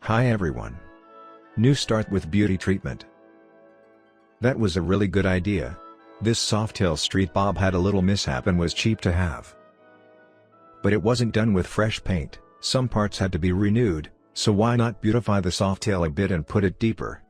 Hi everyone. New start with beauty treatment. That was a really good idea. This Softail Street Bob had a little mishap and was cheap to have. But it wasn't done with fresh paint, some parts had to be renewed, so why not beautify the Softail a bit and put it deeper?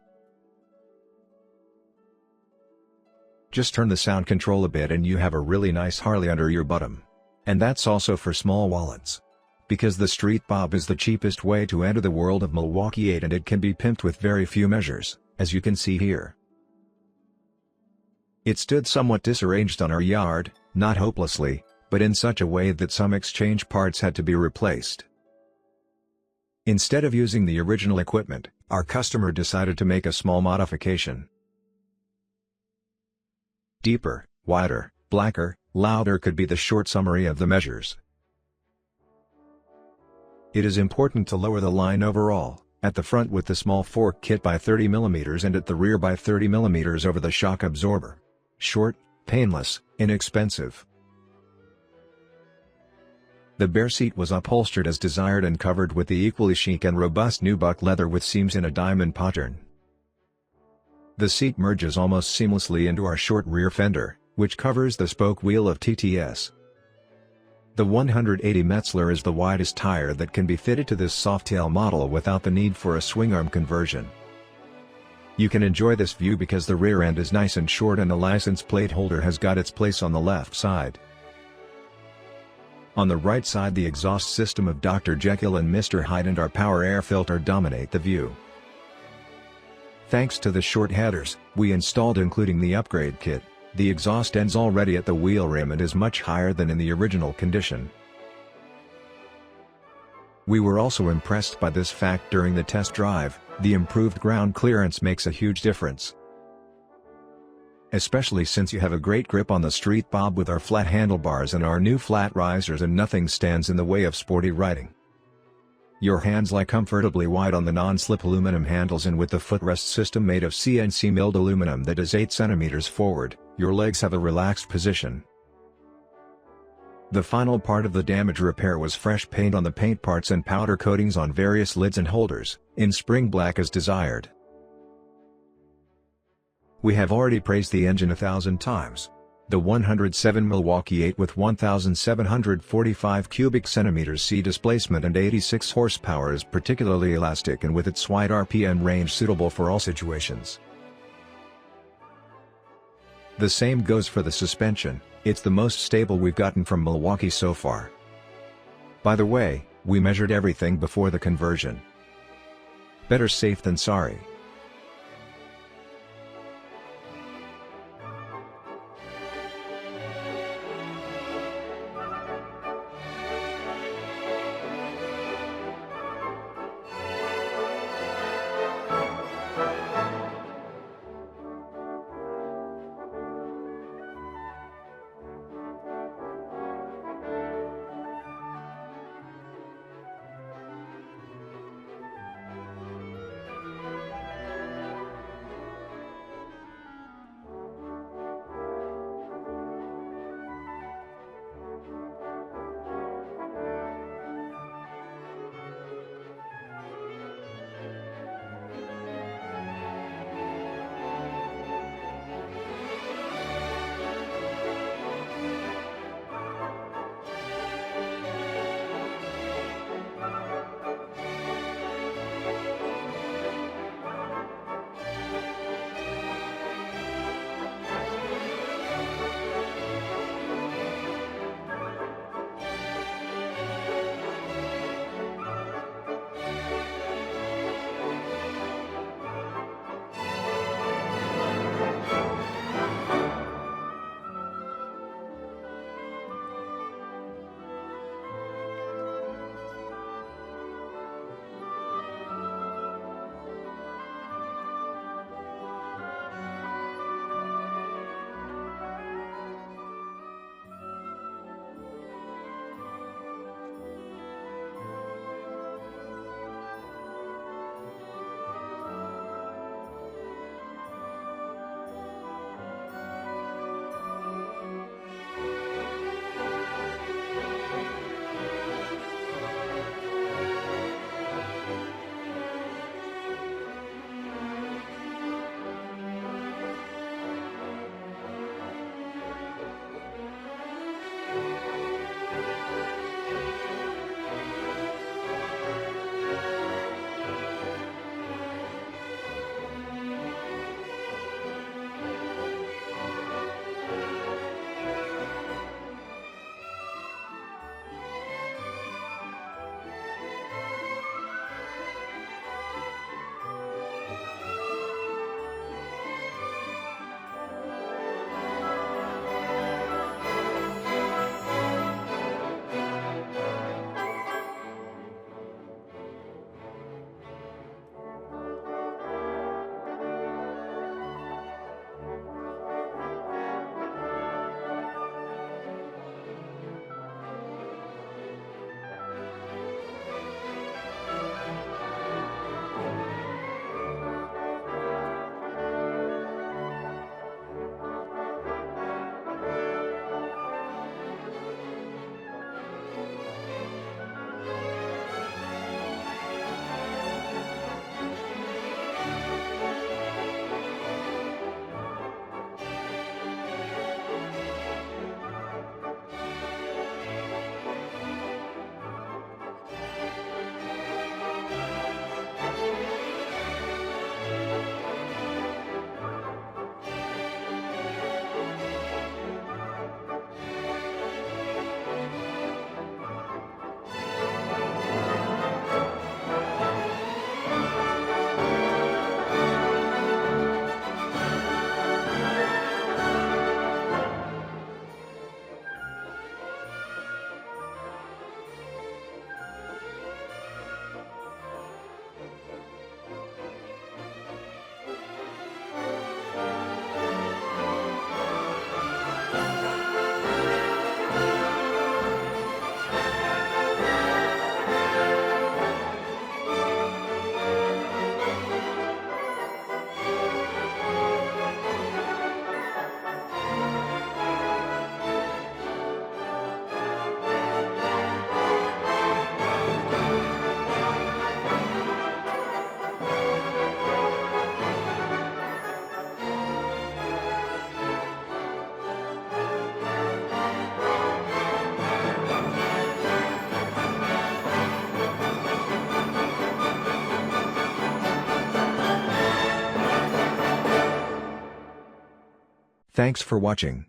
Just turn the sound control a bit and you have a really nice Harley under your bottom. And that's also for small wallets. Because the Street Bob is the cheapest way to enter the world of Milwaukee-Eight and it can be pimped with very few measures, as you can see here. It stood somewhat disarranged on our yard, not hopelessly, but in such a way that some exchange parts had to be replaced. Instead of using the original equipment, our customer decided to make a small modification. Deeper, wider, blacker, louder could be the short summary of the measures. It is important to lower the line overall, at the front with the small fork kit by 30 mm and at the rear by 30 mm over the shock absorber. Short, painless, inexpensive. The bare seat was upholstered as desired and covered with the equally chic and robust nubuck leather with seams in a diamond pattern. The seat merges almost seamlessly into our short rear fender, which covers the spoke wheel of TTS. The 180 Metzler is the widest tire that can be fitted to this Softail model without the need for a swing arm conversion. You can enjoy this view because the rear end is nice and short and the license plate holder has got its place on the left side. On the right side the exhaust system of Dr. Jekyll and Mr. Hyde and our power air filter dominate the view. Thanks to the short headers, we installed including the upgrade kit, the exhaust ends already at the wheel rim and is much higher than in the original condition. We were also impressed by this fact during the test drive, the improved ground clearance makes a huge difference. Especially since you have a great grip on the Street Bob with our flat handlebars and our new flat risers and nothing stands in the way of sporty riding. Your hands lie comfortably wide on the non-slip aluminum handles and with the footrest system made of CNC milled aluminum that is 8 cm forward, your legs have a relaxed position. The final part of the damage repair was fresh paint on the paint parts and powder coatings on various lids and holders, in spring black as desired. We have already praised the engine 1,000 times. The 107 Milwaukee-Eight with 1,745 cubic centimeters C displacement and 86 horsepower is particularly elastic and with its wide RPM range suitable for all situations. The same goes for the suspension, it's the most stable we've gotten from Milwaukee so far. By the way, we measured everything before the conversion. Better safe than sorry. Thanks for watching.